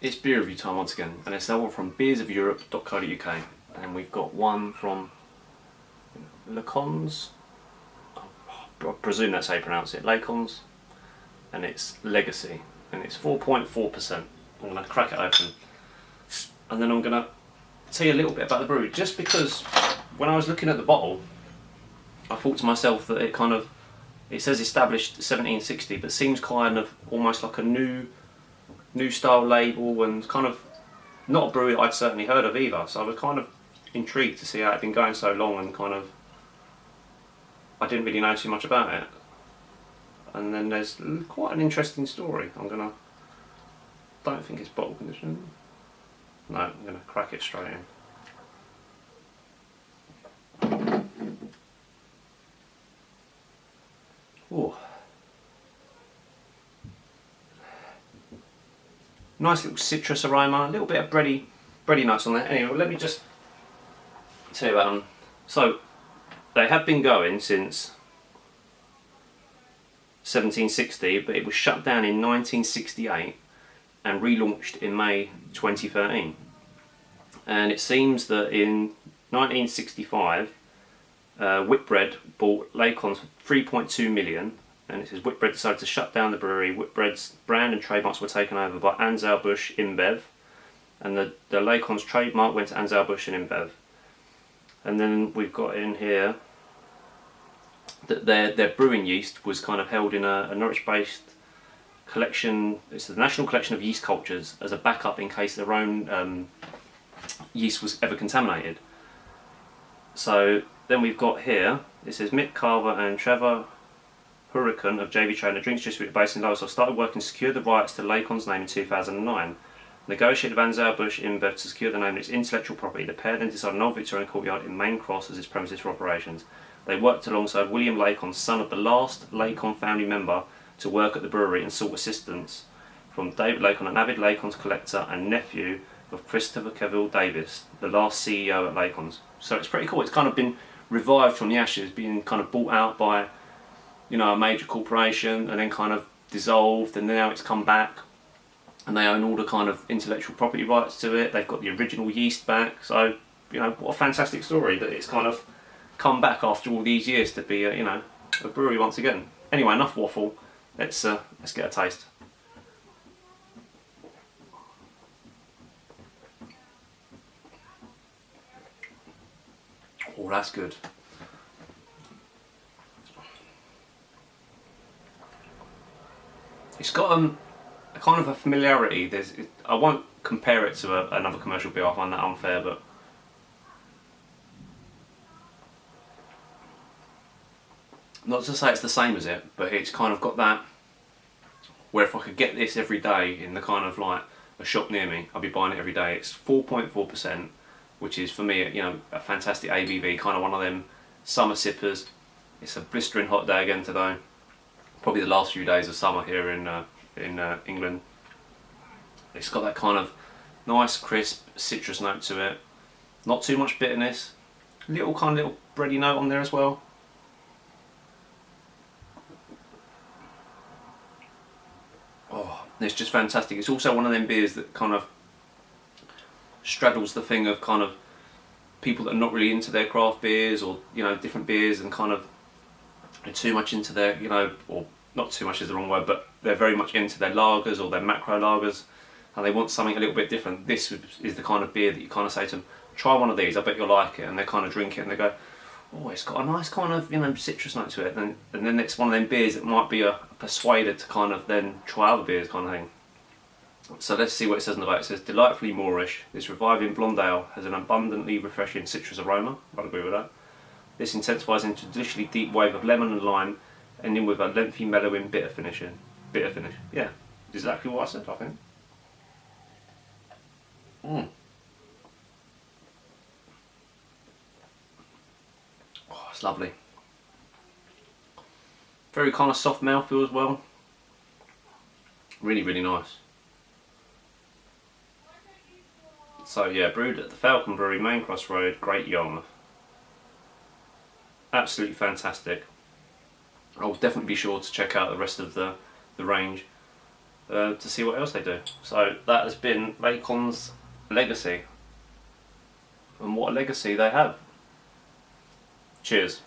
It's beer review time once again, and it's that one from beers.If.co.uk, and we've got one from Lacons. I presume that's how you pronounce it, Lacons, and it's Legacy, and it's 4.4%. I'm going to crack it open, and then I'm going to tell you a little bit about the brew, just because when I was looking at the bottle, I thought to myself that it says established 1760, but seems kind of almost like a new style label, and kind of not a brewery I'd certainly heard of either, so I was kind of intrigued to see how it had been going so long, and kind of I didn't really know too much about it. And then there's quite an interesting story. Don't think it's bottle conditioned. No, I'm going to crack it straight in. Ooh. Nice little citrus aroma, a little bit of bready notes on there. Anyway, let me just tell you about them. So, they have been going since 1760, but it was shut down in 1968 and relaunched in May 2013. And it seems that in 1965, Whitbread bought Lacons for 3.2 million, and it says Whitbread decided to shut down the brewery. Whitbread's brand and trademarks were taken over by Anheuser-Busch InBev, and the Lacons trademark went to Anheuser-Busch and InBev. And then we've got in here that their brewing yeast was kind of held in a Norwich-based collection. It's the National Collection of Yeast Cultures as a backup in case their own yeast was ever contaminated. So then we've got here, it says Mick Carver and Trevor Hurricane of JV Trader Drinks Distributor based in Lowestoft started working to secure the rights to Lacon's name in 2009. Negotiated with Anheuser-Busch InBev to secure the name and its intellectual property. The pair then decided an old Victorian courtyard in Main Cross as its premises for operations. They worked alongside William Lacon, son of the last Lacon family member to work at the brewery, and sought assistance from David Lacon, an avid Lacons collector and nephew of Christopher Cavill Davis, the last CEO at Lacons. So it's pretty cool. It's kind of been revived from the ashes, being kind of bought out by, you know, a major corporation, and then kind of dissolved, and now it's come back, and they own all the kind of intellectual property rights to it. They've got the original yeast back. So, you know, what a fantastic story that it's kind of come back after all these years to be a brewery once again. Anyway, enough waffle. Let's get a taste. Oh, that's good. It's got a kind of a familiarity. I won't compare it to another commercial beer. I find that unfair, but not to say it's the same as it, but it's kind of got that where if I could get this every day in the kind of like a shop near me, I'd be buying it every day. It's 4.4%, which is for me, a fantastic ABV, kind of one of them summer sippers. It's a blistering hot day again today. Probably the last few days of summer here in England. It's got that kind of nice, crisp citrus note to it. Not too much bitterness. Little bready note on there as well. Oh, it's just fantastic. It's also one of them beers that kind of straddles the thing of kind of people that are not really into their craft beers, or different beers, and kind of are too much into their, or not too much is the wrong word, but they're very much into their lagers or their macro lagers, and they want something a little bit different. This is the kind of beer that you kind of say to them, try one of these, I bet you'll like it, and they kind of drink it and they go, oh, it's got a nice kind of citrus note to it, and then it's one of them beers that might be a persuader to kind of then try other beers kind of thing. So let's see what it says on the back. It says, delightfully Moorish, this reviving blonde ale has an abundantly refreshing citrus aroma. I'd agree with that. This intensifies into a deliciously deep wave of lemon and lime, ending with a lengthy mellowing bitter finish. Yeah, exactly what I said, I think. Oh, it's lovely. Very kind of soft mouthfeel as well. Really, really nice. So yeah, brewed at the Falcon Brewery, Main Cross Road, Great Yarmouth. Absolutely fantastic. I'll definitely be sure to check out the rest of the range. to see what else they do. So that has been Lacons' legacy, and what a legacy they have. Cheers.